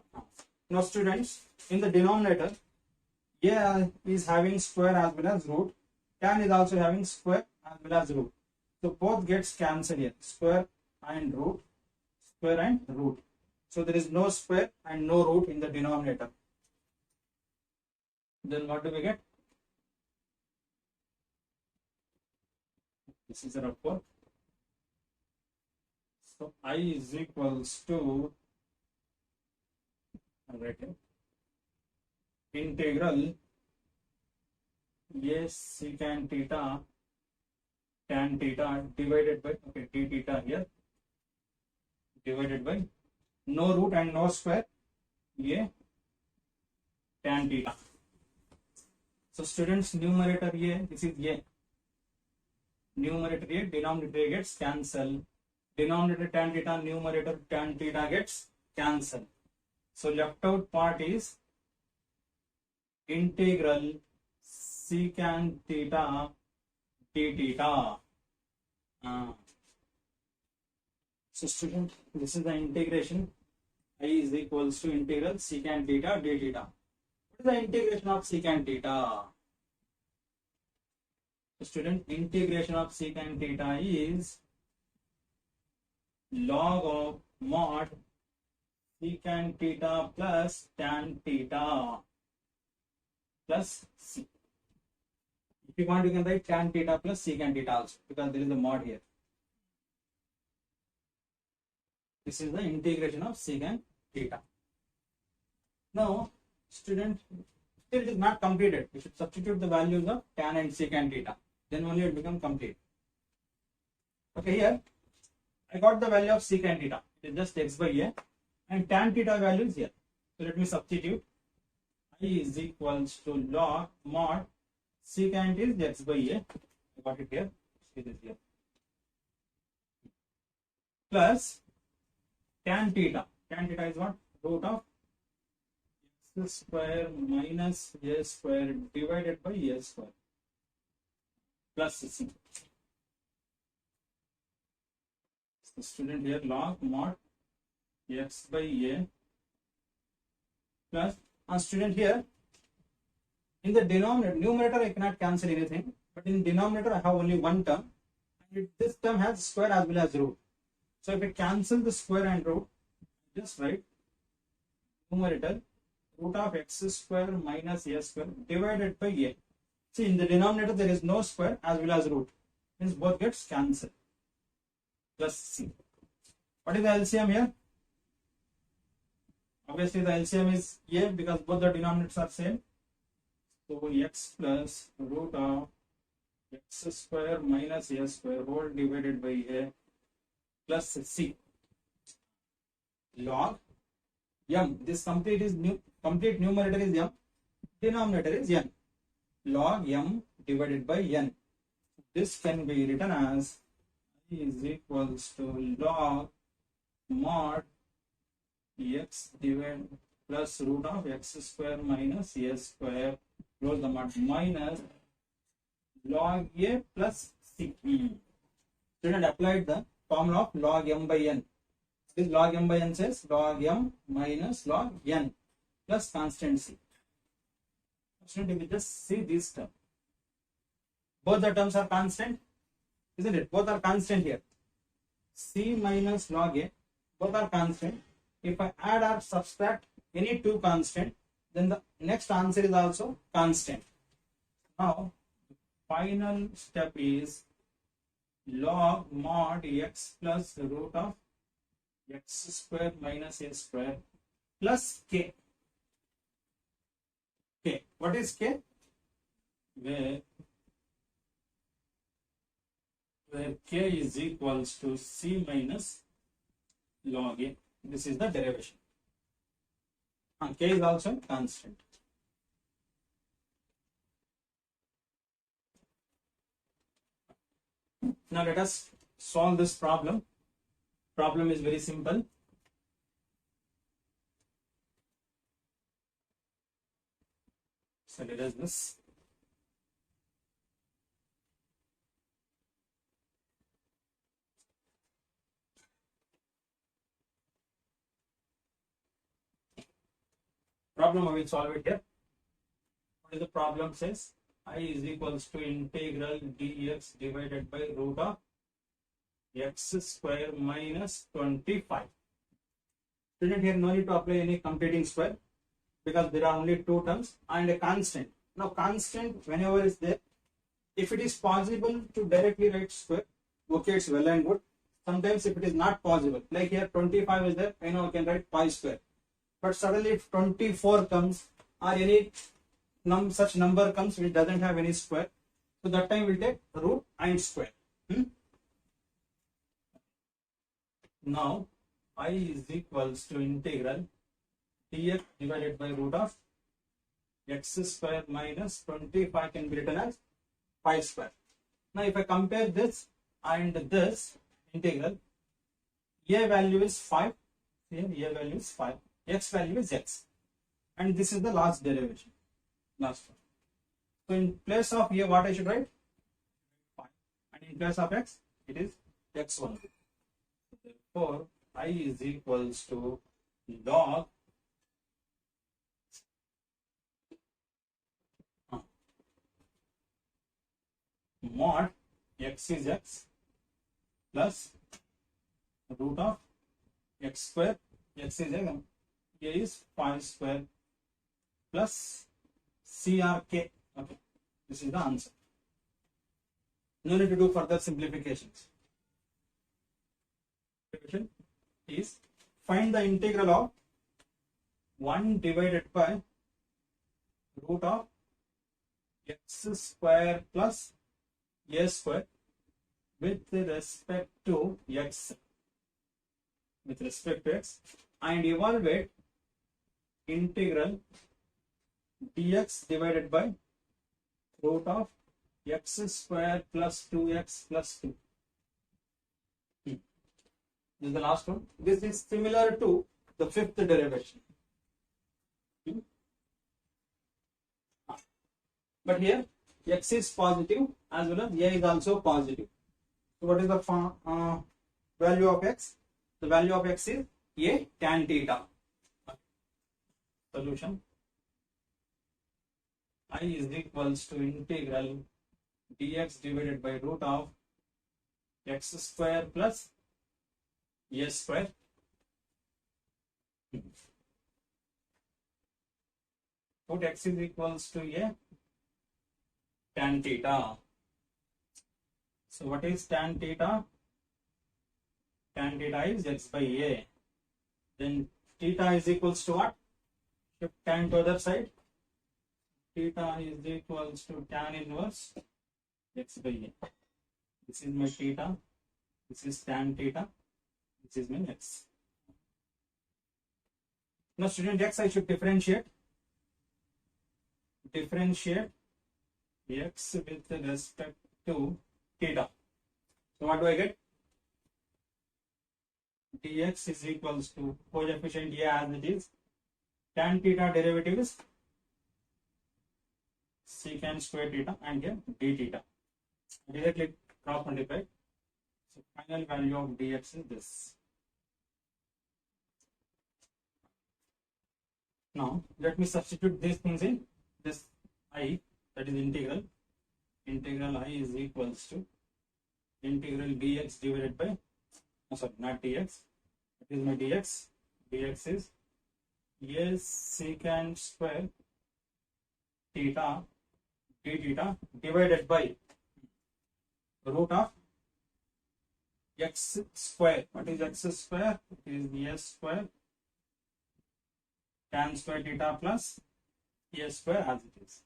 Now students, in the denominator, a is having square as well as root. Tan is also having square as well as root. So both gets cancelled here. Square and root. Square and root. So there is no square and no root in the denominator. Then what do we get? This is a rough one. So I is equals to, integral a secant theta tan theta divided by, okay, d theta here, divided by no root and no square a tan theta. So students, numerator a, this is a, numerator a, denominator a gets cancelled. Denominator tan theta, numerator tan theta gets cancelled. So left out part is integral secant theta d theta. So student, this is the integration. I is equals to integral secant theta d theta. What is the integration of secant theta? So student, integration of secant theta is log of mod secant theta plus tan theta plus c. If you want, you can write tan theta plus secant theta also, because there is a mod here. This is the integration of secant theta. Now, student, still it is not completed. We should substitute the values of tan and secant theta. Then only it becomes complete. Okay, here I got the value of secant theta. It is just x by a, and tan theta value is here. So let me substitute. I is equals to log mod secant is x by a. I got it here. It is here. Plus tan theta. Tan theta is what? Root of x square minus a square divided by a square plus c. So student, here log mod x by a plus, and student, here in the denominator, numerator I cannot cancel anything, but in denominator I have only one term, and this term has square as well as root. So if I cancel the square and root, just write numerator root of x square minus a square divided by a. See, in the denominator there is no square as well as root, means both gets cancelled, plus c. What is the LCM here? Obviously the LCM is a because both the denominators are same. So x plus root of x square minus a square whole divided by a plus c log m. This complete numerator is m, denominator is n. Log m divided by n. This can be written as is equals to log mod x divided plus root of x square minus a square close the mod minus log a plus c. Student applied the formula of log m by n. This log m by n says log m minus log n plus constant c. Student, if you just see this term, both the terms are constant, isn't it? Both are constant here. C minus log a, both are constant. If I add or subtract any two constant, then the next answer is also constant. Now, final step is log mod x plus root of x square minus a square plus k. K. What is k? Where k is equals to c minus log a. This is the derivation. And k is also constant. Now let us solve this problem. Problem is very simple. So let us this. Problem, I will solve it here. What is the problem says? I is equals to integral dx divided by root of x square minus 25. Student, here no need to apply any completing square because there are only two terms and a constant. Now constant whenever is there, if it is possible to directly write square, okay, it's well and good. Sometimes if it is not possible, like here 25 is there, I know I can write pi square. But suddenly if 24 comes or any such number comes which doesn't have any square, so that time we'll take root and square. Now I is equals to integral dx divided by root of x square minus 25 can be written as pi square. Now if I compare this and this integral, a value is 5, here a value is 5, x value is x, and this is the last derivation, last one. So in place of a, what I should write? 5, and in place of x, it is x1. Therefore, I is equals to log mod x is x plus root of x square, x is x, a is 5 square plus CRK. Okay, this is the answer. No need to do further simplifications. Is find the integral of 1 divided by root of x square plus a square with respect to x, and evaluate integral dx divided by root of x square plus 2x plus 2. This is the last one. This is similar to the fifth derivation. But here x is positive as well as a is also positive. So what is the value of x? The value of x is a tan theta. Solution. I is equals to integral dx divided by root of x square plus a square. Put x is equals to a tan theta. So what is tan theta? Tan theta is x by a. Then theta is equals to what? Shift tan to other side. Theta is equals to tan inverse x by a. This is my theta. This is tan theta. This is my x. Now, student, x I should differentiate. Differentiate x with respect to theta. So what do I get? Dx is equals to coefficient a as it is. Tan theta derivative is secant square theta and here d theta. Directly cross multiply. So final value of dx is this. Now let me substitute these things in this I, that is integral. Integral I is equals to integral dx divided by, sorry, not dx, it is my dx. Dx is a secant square theta d theta divided by root of x square. What is x square? It is a square tan square theta plus a square as it is.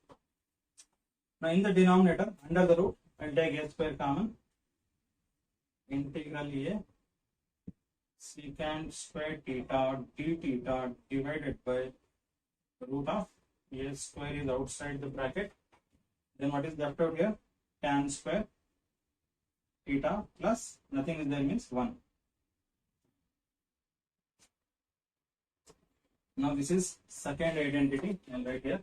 Now in the denominator, under the root, I will take a square common. Integral a secant square theta d theta divided by root of a square is outside the bracket. Then what is left out here? Tan square theta plus nothing is there means 1. Now this is second identity, and right here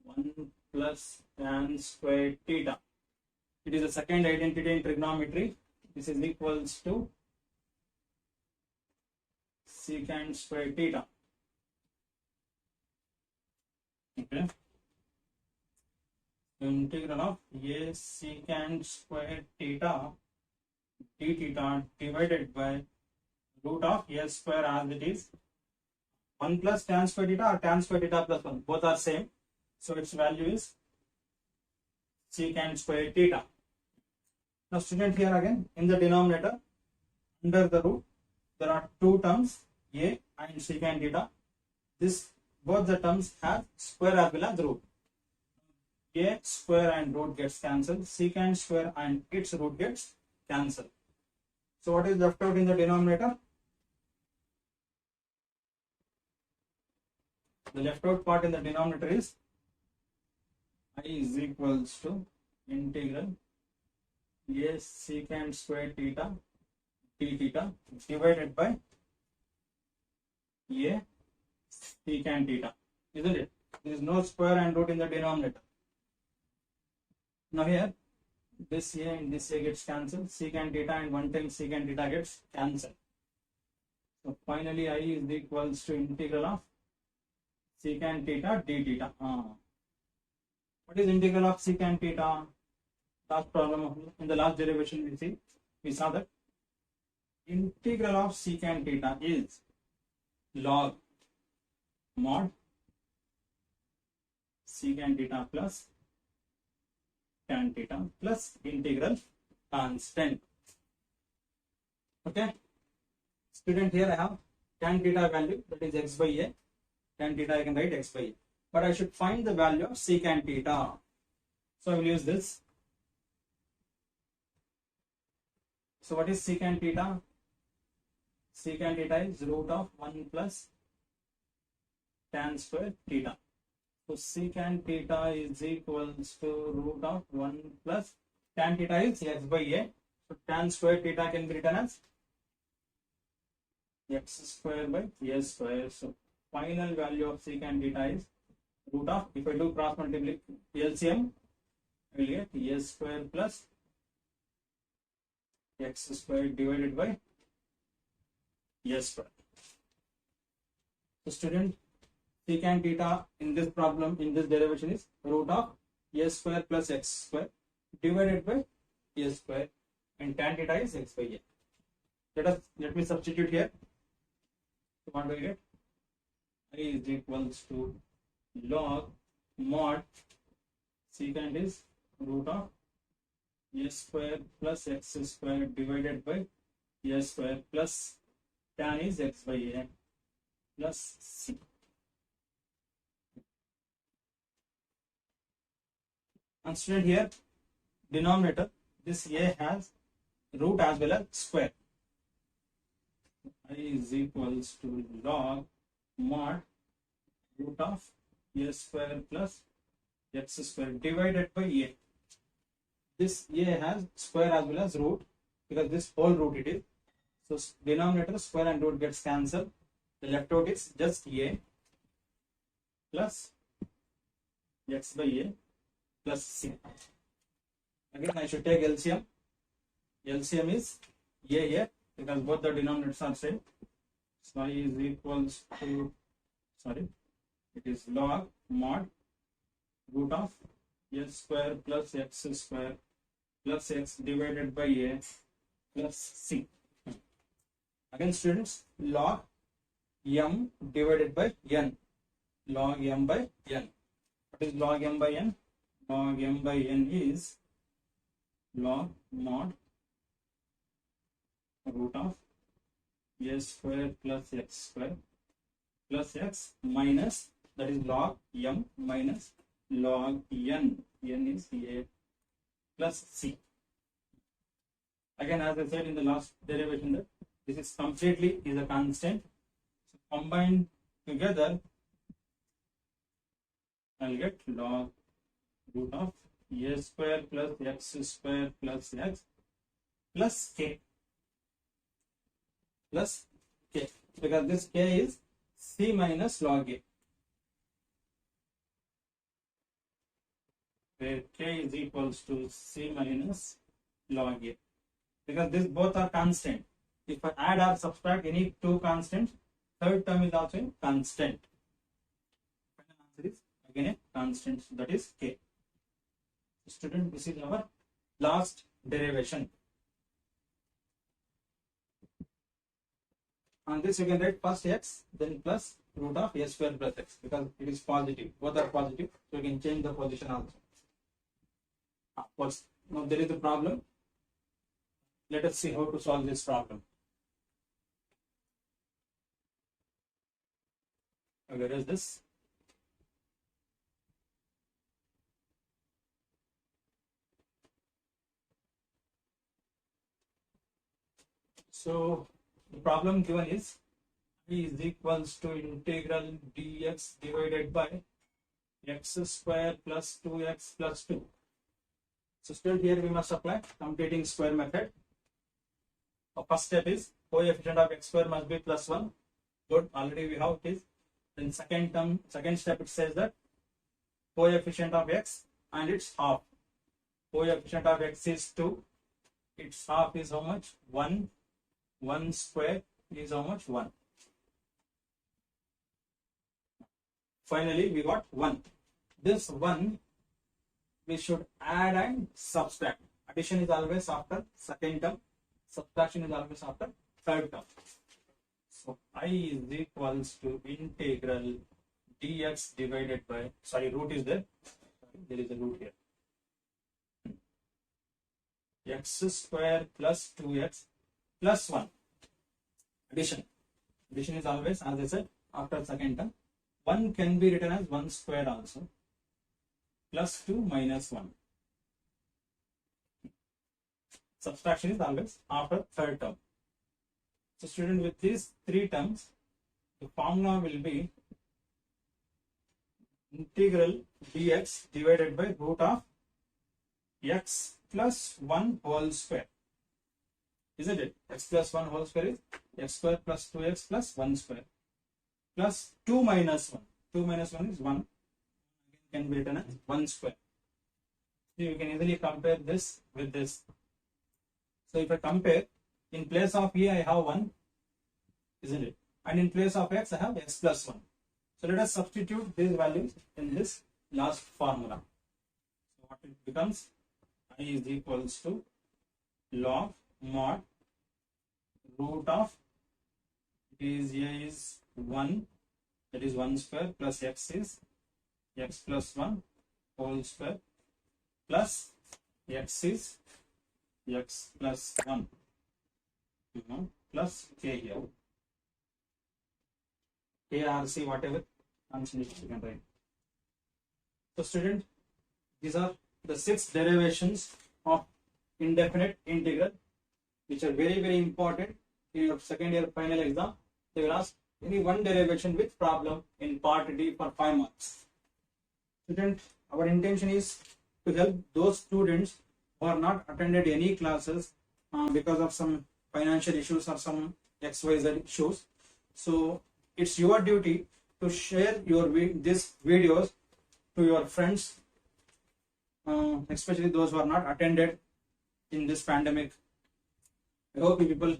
1 plus tan square theta. It is a second identity in trigonometry. This is equals to secant square theta. Okay. Integral of a secant square theta d theta divided by root of a square as it is. 1 plus tan square theta or tan square theta plus 1, both are same. So its value is secant square theta. Now student, here again in the denominator, under the root, there are two terms, a and secant theta. This, both the terms have square as well as root. A square and root gets cancelled, secant square and its root gets cancelled. So what is left out in the denominator? The left out part in the denominator is I is equals to integral a secant square theta d theta divided by a secant theta, isn't it? There is no square and root in the denominator. Now here this a and this a gets cancelled, secant theta and 1 times secant theta gets cancelled. So finally I is equals to integral of secant theta d theta. What is integral of secant theta? Last problem in the last derivation we saw that integral of secant theta is log mod secant theta plus tan theta plus integral constant. Okay, student, here I have tan theta value, that is x by a. Tan theta I can write x by a, but I should find the value of secant theta. So I will use this. So what is secant theta? Secant theta is root of 1 plus tan square theta. So secant theta is equals to root of 1 plus tan theta is x by a. So tan square theta can be written as x square by a square. So final value of secant theta is root of, if I do cross multiply LCM, I will get a square plus x square divided by a square. So student, secant theta in this problem, in this derivation is root of a square plus x square divided by a square, and tan theta is x by a. Let me substitute here. So what do I get? I is equals to log mod secant is root of a square plus x square divided by a square plus tan is x by a plus c. And student, here denominator, this a has root as well as square. I is equals to log mod root of a square plus x square divided by a. This a has square as well as root, because this whole root it is. So denominator square and root gets cancelled. The left out is just a plus x by a plus c. Again I should take LCM. LCM is a because both the denominators are same. So I is equals to, sorry, it is log mod root of a square plus x square plus x divided by a plus c. Again students, log m divided by n. Log m by n. What is log m by n? Log m by n is log mod root of a square plus x square plus x minus, that is log m minus log n. N is a plus c. Again, as I said in the last derivation, that this is completely is a constant. So combined together, I'll get log root of a square plus x square plus x plus k. Plus k, because this k is c minus log a, where k is equals to c minus log a, because these both are constant. If I add or subtract any two constants, third term is also a constant. Final answer is again a constant, that is k. Student, this is our last derivation. On this you can write first x, then plus root of a square plus x, because it is positive. Both are positive, so you can change the position also. Of course, now there is a problem. Let us see how to solve this problem. Where is this? So the problem given is b is equals to integral dx divided by x square plus 2x plus 2. So still here we must apply completing square method. Our first step is coefficient of x square must be plus 1. Good, already we have it. Then second step it says that coefficient of x and its half. Coefficient of x is 2. Its half is how much? 1. 1 square is how much? 1. Finally, we got 1. This 1 we should add and subtract. Addition is always after second term. Subtraction is always after third term. So I is equals to integral dx divided by, sorry, root is there. There is a root here. X square plus 2x plus 1. Addition. Addition is always, as I said, after second term. 1 can be written as 1 square also. Plus 2 minus 1. Subtraction is always after third term. So student, with these three terms, the formula will be integral dx divided by root of x plus 1 whole square. Isn't it? X plus 1 whole square is x square plus 2x plus 1 square plus 2 minus 1. 2 minus 1 is 1. Can be written as 1 square. So you can easily compare this with this. So if I compare, in place of a I have 1, isn't it? And in place of x I have x plus 1. So let us substitute these values in this last formula. So what it becomes? I is equals to log mod root of, it is a is 1, that is 1 square, plus x is x plus 1 whole square, plus x is x plus 1 plus k here. ARC, whatever answer you can write. So student, these are the 6 derivations of indefinite integral which are very, very important in your second year final exam. They will ask any one derivation with problem in part D for 5 marks. Student, our intention is to help those students who are not attended any classes because of some financial issues or some XYZ issues. So it's your duty to share these videos to your friends, especially those who are not attended in this pandemic. I hope you people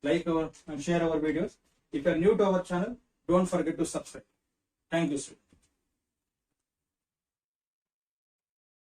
like and share our videos. If you are new to our channel, don't forget to subscribe. Thank you, students.